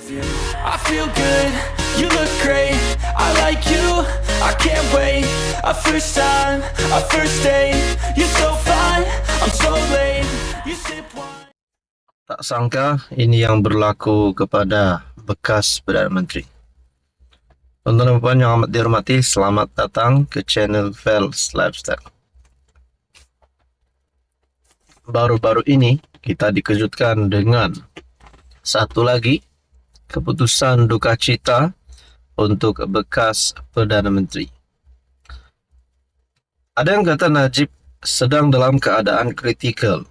I feel good, you look great, I like you, I can't wait. A first time, a first date, you're so fine, I'm so late. You sip wine. Tak sangka ini yang berlaku kepada bekas Perdana Menteri. Tuan-tuan dan puan yang amat dihormati, selamat datang ke channel Vels Lifestyle. Baru-baru ini kita dikejutkan dengan satu lagi keputusan duka cita untuk bekas Perdana Menteri. Ada yang kata Najib sedang dalam keadaan kritikal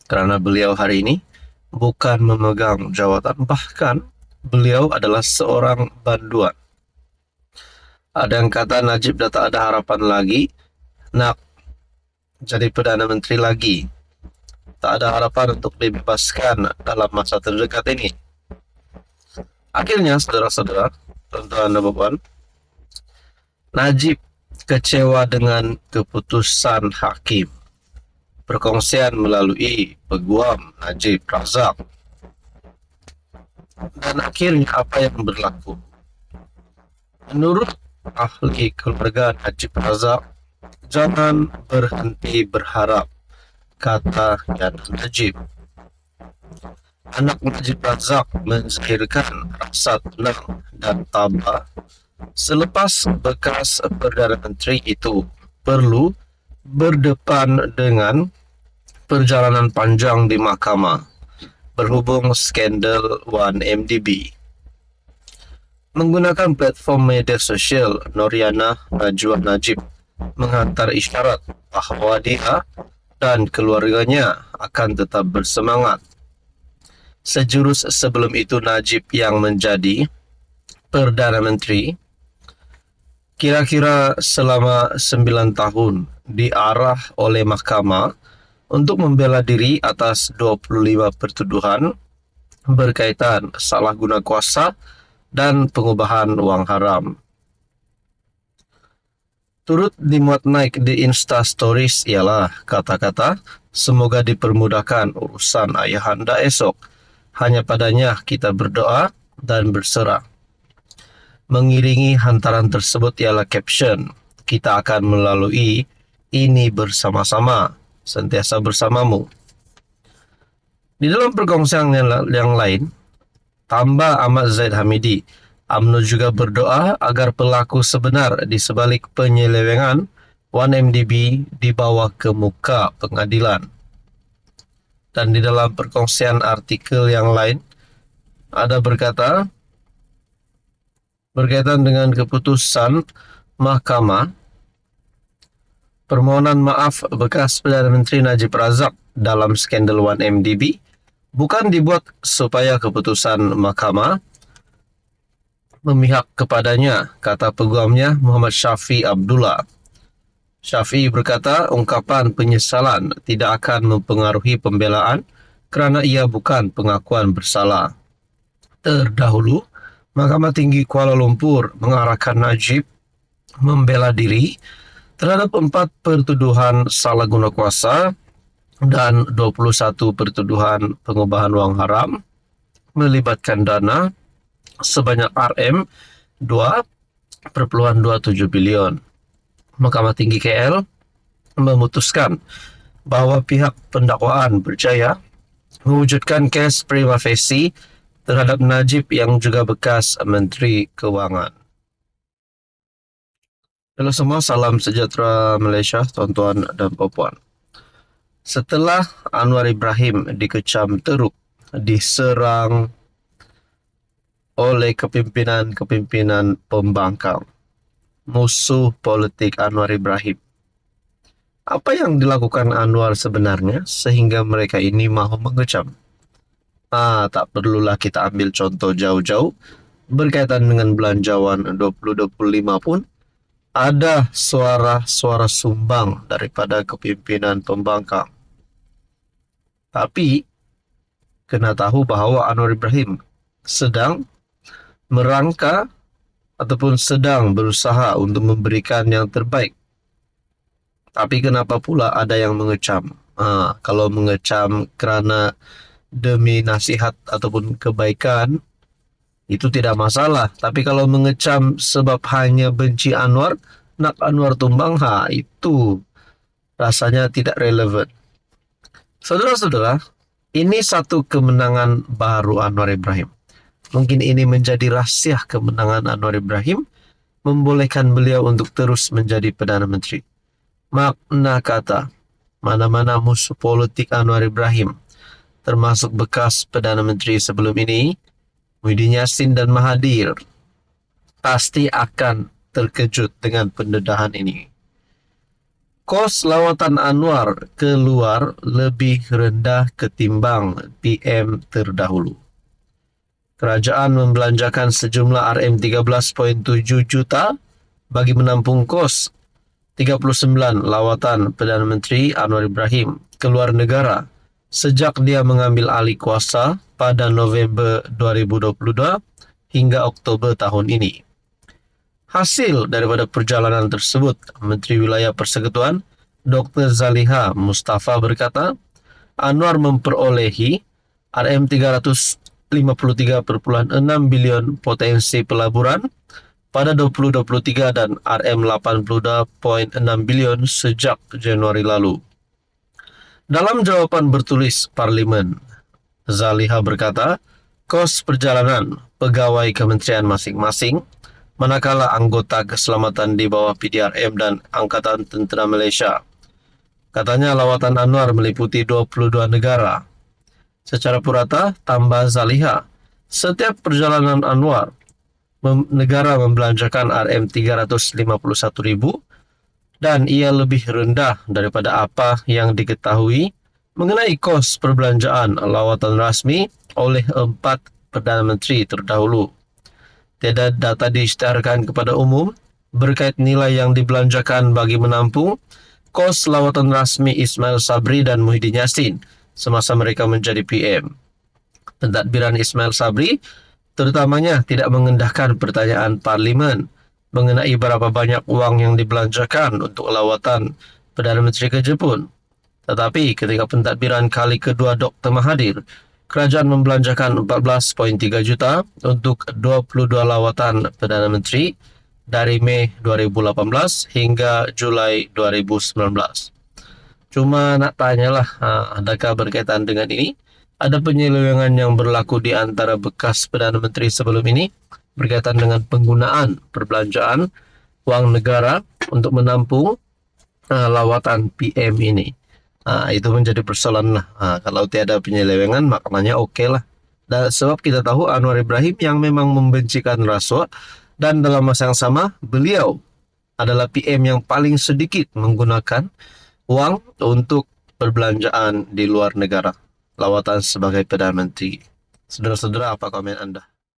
kerana beliau hari ini bukan memegang jawatan, bahkan beliau adalah seorang banduan. Ada yang kata Najib dah tak ada harapan lagi nak jadi Perdana Menteri lagi. Tak ada harapan untuk dibebaskan dalam masa terdekat ini. Akhirnya, saudara-saudara, tuan-tuan dan puan, Najib kecewa dengan keputusan hakim. Perkongsian melalui peguam Najib Razak. Dan akhirnya apa yang berlaku? Menurut ahli keluarga Najib Razak, jangan berhenti berharap, kata Yana Najib. Anak Najib Razak menzahirkan rasa tenang dan tabah selepas bekas Perdana Menteri itu perlu berdepan dengan perjalanan panjang di mahkamah berhubung skandal 1MDB. Menggunakan platform media sosial, Noriana Najwa Najib menghantar isyarat bahawa dia dan keluarganya akan tetap bersemangat. Sejurus sebelum itu, Najib yang menjadi Perdana Menteri kira-kira selama 9 tahun diarah oleh mahkamah untuk membela diri atas 25 pertuduhan berkaitan salah guna kuasa dan pengubahan wang haram. Turut dimuat naik di Insta Stories ialah kata-kata, "Semoga dipermudahkan urusan ayahanda esok. Hanya padanya kita berdoa dan berserah." Mengiringi hantaran tersebut ialah caption, "Kita akan melalui ini bersama-sama, sentiasa bersamamu." Di dalam perkongsian yang lain, tambah Ahmad Zaid Hamidi, UMNO juga berdoa agar pelaku sebenar di sebalik penyelewengan 1MDB dibawa ke muka pengadilan. Dan di dalam perkongsian artikel yang lain, ada berkata, berkaitan dengan keputusan mahkamah, permohonan maaf bekas Perdana Menteri Najib Razak dalam skandal 1MDB bukan dibuat supaya keputusan mahkamah memihak kepadanya, kata peguamnya Muhammad Syafiq Abdullah. Syafiq berkata ungkapan penyesalan tidak akan mempengaruhi pembelaan kerana ia bukan pengakuan bersalah. Terdahulu, Mahkamah Tinggi Kuala Lumpur mengarahkan Najib membela diri terhadap 4 pertuduhan salah guna kuasa dan 21 pertuduhan pengubahan wang haram melibatkan dana sebanyak RM2.27 bilion. Mahkamah Tinggi KL memutuskan bahawa pihak pendakwaan berjaya mewujudkan kes prima facie terhadap Najib yang juga bekas Menteri Kewangan. Halo semua, salam sejahtera Malaysia, tuan-tuan dan puan-puan. Setelah Anwar Ibrahim dikecam teruk, diserang oleh kepimpinan-kepimpinan pembangkang, musuh politik Anwar Ibrahim. Apa yang dilakukan Anwar sebenarnya sehingga mereka ini mahu mengecam? Tak perlulah kita ambil contoh jauh-jauh. Berkaitan dengan belanjawan 2025 pun, ada suara-suara sumbang daripada kepimpinan pembangkang. Tapi, kena tahu bahawa Anwar Ibrahim sedang merangka ataupun sedang berusaha untuk memberikan yang terbaik. Tapi kenapa pula ada yang mengecam? Kalau mengecam kerana demi nasihat ataupun kebaikan, itu tidak masalah. Tapi kalau mengecam sebab hanya benci Anwar, nak Anwar tumbang, itu rasanya tidak relevan. Saudara-saudara, ini satu kemenangan baru Anwar Ibrahim. Mungkin ini menjadi rahasia kemenangan Anwar Ibrahim, membolehkan beliau untuk terus menjadi Perdana Menteri. Makna kata, mana-mana musuh politik Anwar Ibrahim, termasuk bekas Perdana Menteri sebelum ini, Muhyiddin Yassin dan Mahathir, pasti akan terkejut dengan pendedahan ini. Kos lawatan Anwar keluar lebih rendah ketimbang PM terdahulu. Kerajaan membelanjakan sejumlah RM13.7 juta bagi menampung kos 39 lawatan Perdana Menteri Anwar Ibrahim ke luar negara sejak dia mengambil alih kuasa pada November 2022 hingga Oktober tahun ini. Hasil daripada perjalanan tersebut, Menteri Wilayah Persekutuan Dr. Zaliha Mustafa berkata, Anwar memperolehi RM353.6 bilion potensi pelaburan pada 2023 dan RM82.6 bilion sejak Januari lalu. Dalam jawaban bertulis Parlimen, Zaliha berkata, kos perjalanan pegawai kementerian masing-masing, manakala anggota keselamatan di bawah PDRM dan Angkatan Tentera Malaysia. Katanya lawatan Anwar meliputi 22 negara. Secara purata, tambah Zaliha, setiap perjalanan Anwar, negara membelanjakan RM351.000 dan ia lebih rendah daripada apa yang diketahui mengenai kos perbelanjaan lawatan rasmi oleh 4 Perdana Menteri terdahulu. Tiada data diisytiharkan kepada umum berkait nilai yang dibelanjakan bagi menampung kos lawatan rasmi Ismail Sabri dan Muhyiddin Yassin semasa mereka menjadi PM. Pentadbiran Ismail Sabri terutamanya tidak mengendahkan pertanyaan Parlimen mengenai berapa banyak uang yang dibelanjakan untuk lawatan Perdana Menteri ke Jepun. Tetapi ketika pentadbiran kali kedua Dr. Mahathir, kerajaan membelanjakan 14.3 juta untuk 22 lawatan Perdana Menteri dari Mei 2018 hingga Julai 2019. Cuma nak tanyalah, adakah berkaitan dengan ini? Ada penyelewengan yang berlaku di antara bekas Perdana Menteri sebelum ini berkaitan dengan penggunaan perbelanjaan wang negara untuk menampung lawatan PM ini. Itu menjadi persoalan lah. Kalau tiada penyelewengan maknanya okey lah. Dan sebab kita tahu Anwar Ibrahim yang memang membencikan rasuah dan dalam masa yang sama beliau adalah PM yang paling sedikit menggunakan wang untuk perbelanjaan di luar negara, lawatan sebagai Perdana Menteri. Saudara-saudara, apa komen Anda?